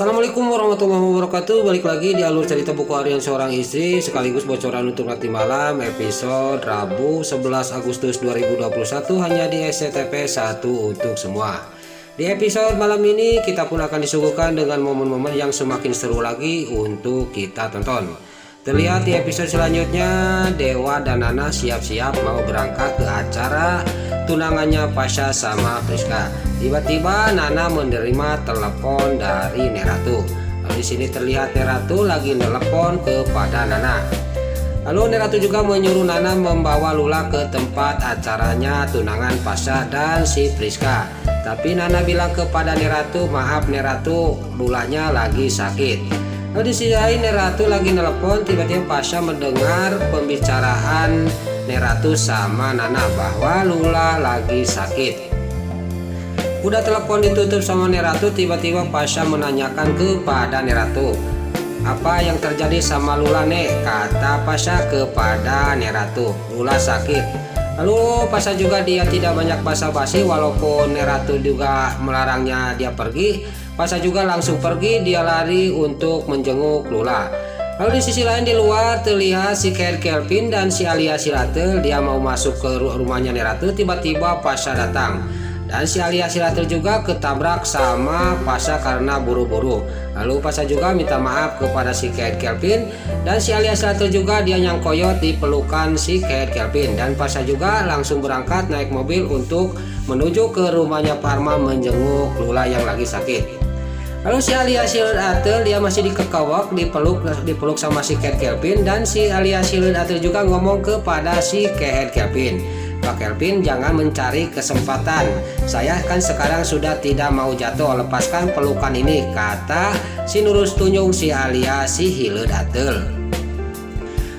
Assalamualaikum warahmatullahi wabarakatuh. Balik lagi di alur cerita buku harian seorang istri sekaligus bocoran untuk nanti malam episode Rabu 11 Agustus 2021 hanya di SCTV 1 untuk semua. Di episode malam ini kita pun akan disuguhkan dengan momen-momen yang semakin seru lagi untuk kita tonton. Terlihat di episode selanjutnya Dewa dan Nana siap-siap mau berangkat ke acara tunangannya Pasha sama Priska. Tiba-tiba Nana menerima telepon dari Neratu. Lalu di sini terlihat Neratu lagi telepon kepada Nana. Lalu Neratu juga menyuruh Nana membawa Lula ke tempat acaranya tunangan Pasha dan si Priska. Tapi Nana bilang kepada Neratu, maaf Neratu, Lulanya lagi sakit. Lalu di sisi lain Neratu lagi telepon, tiba-tiba Pasha mendengar pembicaraan Neratu sama Nana bahwa Lula lagi sakit. Udah telepon ditutup sama Neratu, tiba-tiba Pasha menanyakan kepada Neratu, apa yang terjadi sama Lula nek? Kata Pasha kepada Neratu, Lula sakit. Lalu Pasha juga dia tidak banyak basa-basi, walaupun Neratu juga melarangnya dia pergi. Pasha juga langsung pergi, dia lari untuk menjenguk Lula. Lalu di sisi lain di luar terlihat si Kelvin dan si Alia Silatel, dia mau masuk ke rumahnya Neratu, tiba-tiba Pasha datang. Dan si Alia Silatel juga ketabrak sama Pasha karena buru-buru. Lalu Pasha juga minta maaf kepada si Kelvin, dan si Alia Silatel juga dia nyangkoyot di pelukan si Kelvin. Dan Pasha juga langsung berangkat naik mobil untuk menuju ke rumahnya Parma menjenguk Lula yang lagi sakit. Lalu si Alia Silatel dia masih dikekawak, dipeluk sama si Kelvin, dan si Alia Silatel juga ngomong kepada si Kelvin, Pak Kelvin, jangan mencari kesempatan. Saya kan sekarang sudah tidak mau jatuh, lepaskan pelukan ini, kata si Nurus Tunjung si Alia si Hiledatel.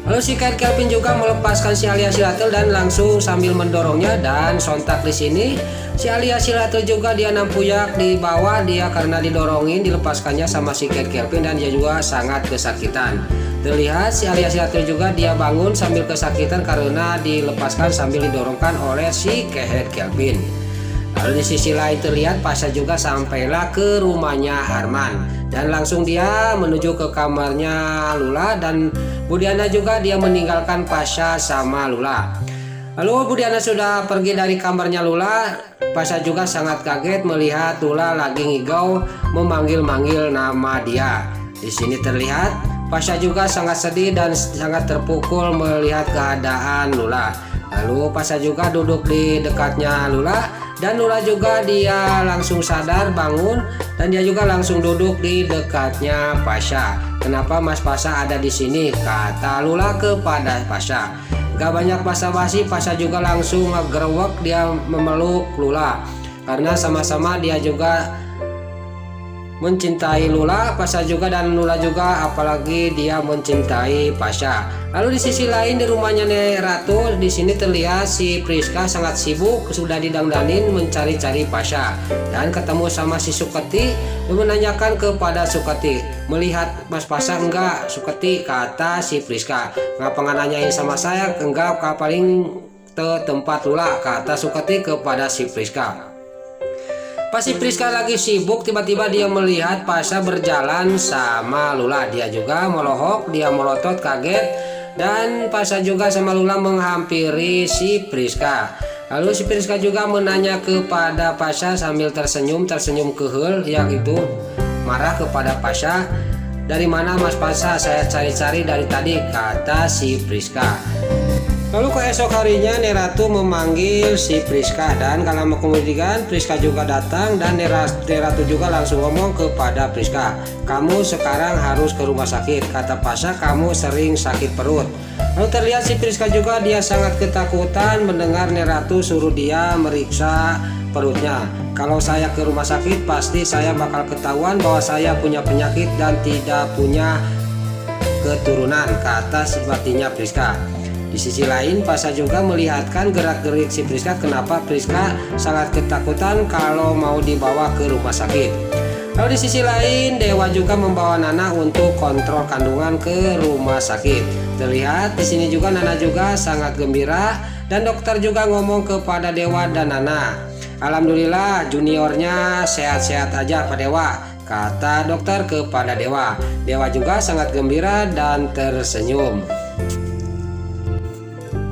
Lalu si Kelvin juga melepaskan si Alia Silatel dan langsung sambil mendorongnya, dan sontak di sini si Alia Silatel juga dia nampuyak di bawah dia karena didorongin, dilepaskannya sama si Kelvin, dan dia juga sangat kesakitan. Terlihat si Alia Silatel juga dia bangun sambil kesakitan karena dilepaskan sambil didorongkan oleh si Kelvin. Lalu di sisi lain terlihat Pasha juga sampailah ke rumahnya Arman, dan langsung dia menuju ke kamarnya Lula, dan Budiana juga dia meninggalkan Pasha sama Lula. Lalu Budiana sudah pergi dari kamarnya Lula, Pasha juga sangat kaget melihat Lula lagi ngigau memanggil-manggil nama dia. Di sini terlihat Pasha juga sangat sedih dan sangat terpukul melihat keadaan Lula. Lalu Pasha juga duduk di dekatnya Lula, dan Lula juga dia langsung sadar bangun, dan dia juga langsung duduk di dekatnya Pasha. Kenapa Mas Pasha ada di sini? Kata Lula kepada Pasha. Gak banyak basa-basi, Pasha juga langsung ngegerwek dia memeluk Lula karena sama-sama dia juga mencintai Lula, Pasha juga, dan Lula juga apalagi dia mencintai Pasha. Lalu di sisi lain di rumahnya Neratu, di sini terlihat si Priska sangat sibuk sudah didangdanin mencari-cari Pasha, dan ketemu sama si Suketi dan menanyakan kepada Suketi, melihat Mas Pasha enggak Suketi, kata si Priska. Ngapa nggak nanyain sama saya? Enggak, paling ke tempat Lula, kata Suketi kepada si Priska. Pas si Priska lagi sibuk, tiba-tiba dia melihat Pasha berjalan sama Lula. Dia juga melohok, dia melotot kaget, dan Pasha juga sama Lula menghampiri si Priska. Lalu si Priska juga menanya kepada Pasha sambil tersenyum kehel, yang itu marah kepada Pasha. Dari mana Mas Pasha? Saya cari-cari dari tadi, kata si Priska. Lalu keesok harinya Neratu memanggil si Priska, dan kalau kemudian Priska juga datang, dan Neratu juga langsung ngomong kepada Priska, kamu sekarang harus ke rumah sakit, kata Pasha, kamu sering sakit perut. Lalu terlihat si Priska juga dia sangat ketakutan mendengar Neratu suruh dia meriksa perutnya. Kalau saya ke rumah sakit pasti saya bakal ketahuan bahwa saya punya penyakit dan tidak punya keturunan, kata sebatinya Priska. Di sisi lain Pasha juga melihatkan gerak-gerik si Priska, kenapa Priska sangat ketakutan kalau mau dibawa ke rumah sakit. Lalu di sisi lain Dewa juga membawa Nana untuk kontrol kandungan ke rumah sakit. Terlihat di sini juga Nana juga sangat gembira, dan dokter juga ngomong kepada Dewa dan Nana, alhamdulillah juniornya sehat-sehat aja Pak Dewa, kata dokter kepada Dewa. Dewa juga sangat gembira dan tersenyum.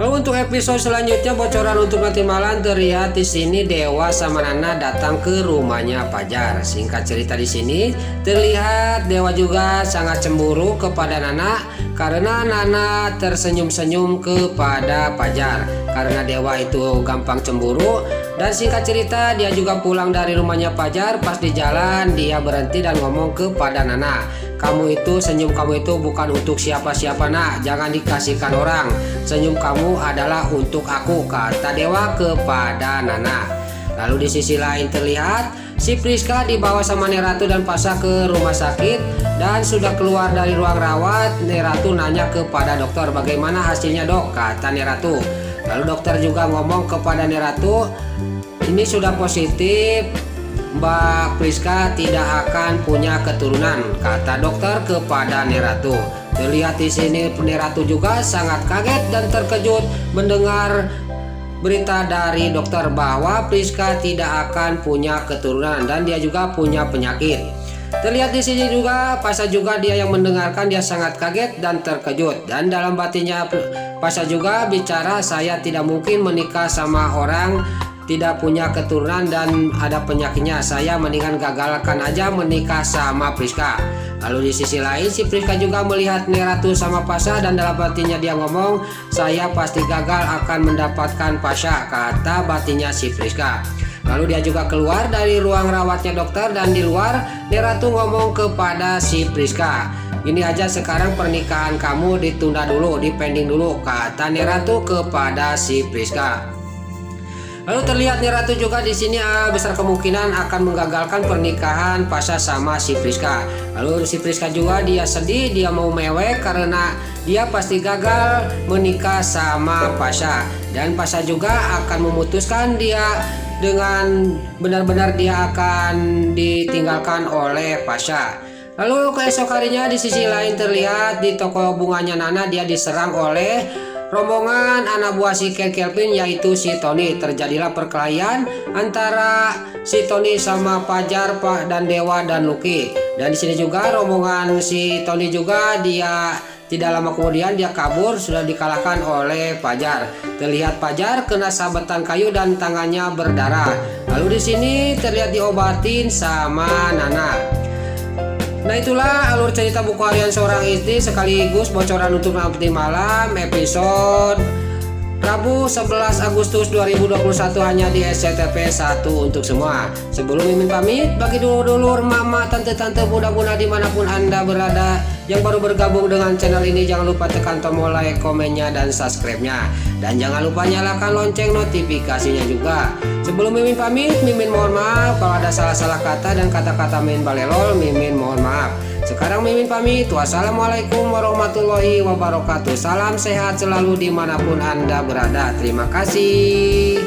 Lalu untuk episode selanjutnya bocoran untuk nanti malam, terlihat di sini Dewa sama Nana datang ke rumahnya Fajar. Singkat cerita di sini terlihat Dewa juga sangat cemburu kepada Nana karena Nana tersenyum-senyum kepada Fajar. Karena Dewa itu gampang cemburu, dan singkat cerita dia juga pulang dari rumahnya Fajar. Pas di jalan dia berhenti dan ngomong kepada Nana, "Kamu itu, senyum kamu itu bukan untuk siapa-siapa nak, jangan dikasihkan orang. Senyum kamu adalah untuk aku," kata Dewa kepada Nana. Lalu di sisi lain terlihat si Priska dibawa sama Neratu dan Pasha ke rumah sakit, dan sudah keluar dari ruang rawat. Neratu nanya kepada dokter, "Bagaimana hasilnya dok?" kata Neratu. Lalu dokter juga ngomong kepada Neratu, "Ini sudah positif, Mbak Priska tidak akan punya keturunan," kata dokter kepada Neratu. Terlihat di sini Neratu juga sangat kaget dan terkejut mendengar berita dari dokter bahwa Priska tidak akan punya keturunan dan dia juga punya penyakit. Terlihat di sini juga Pasha juga dia yang mendengarkan, dia sangat kaget dan terkejut, dan dalam batinnya Pasha juga bicara, "Saya tidak mungkin menikah sama orang tidak punya keturunan dan ada penyakitnya. Saya mendingan gagalkan aja menikah sama Priska." Lalu di sisi lain si Priska juga melihat Neratu sama Pasha, dan dalam batinnya dia ngomong, "Saya pasti gagal akan mendapatkan Pasha," kata batinnya si Priska. Lalu dia juga keluar dari ruang rawatnya dokter, dan di luar Neratu ngomong kepada si Priska, "Ini aja sekarang pernikahan kamu ditunda dulu, dipending dulu," kata Neratu kepada si Priska. Lalu terlihat Neratu juga di sini besar kemungkinan akan menggagalkan pernikahan Pasha sama si Priska. Lalu si Priska juga dia sedih, dia mau mewek karena dia pasti gagal menikah sama Pasha, dan Pasha juga akan memutuskan dia dengan benar-benar dia akan ditinggalkan oleh Pasha. Lalu keesok harinya di sisi lain terlihat di toko bunganya Nana dia diserang oleh rombongan anak buah si Kelvin, yaitu si Tony. Terjadilah perkelahian antara si Tony sama Fajar, Pak dan Dewa dan Lucky. Dan di sini juga rombongan si Tony juga dia tidak lama kemudian dia kabur, sudah dikalahkan oleh Fajar. Terlihat Fajar kena sabetan kayu dan tangannya berdarah. Lalu di sini terlihat diobatin sama Nana. Nah, itulah alur cerita buku harian seorang istri sekaligus bocoran untuk nanti malam episode Rabu 11 Agustus 2021 hanya di SCTV 1 untuk semua. Sebelum Mimin pamit, bagi dulur-dulur, mama, tante-tante, bunda-bunda dimanapun Anda berada yang baru bergabung dengan channel ini, jangan lupa tekan tombol like, komennya, dan subscribe-nya. Dan jangan lupa nyalakan lonceng notifikasinya juga. Sebelum Mimin pamit, Mimin mohon maaf kalau ada salah-salah kata dan kata-kata Mimin balelol, Mimin mohon maaf. Sekarang Mimin pamit. Wassalamualaikum warahmatullahi wabarakatuh. Salam sehat selalu dimanapun Anda berada. Terima kasih.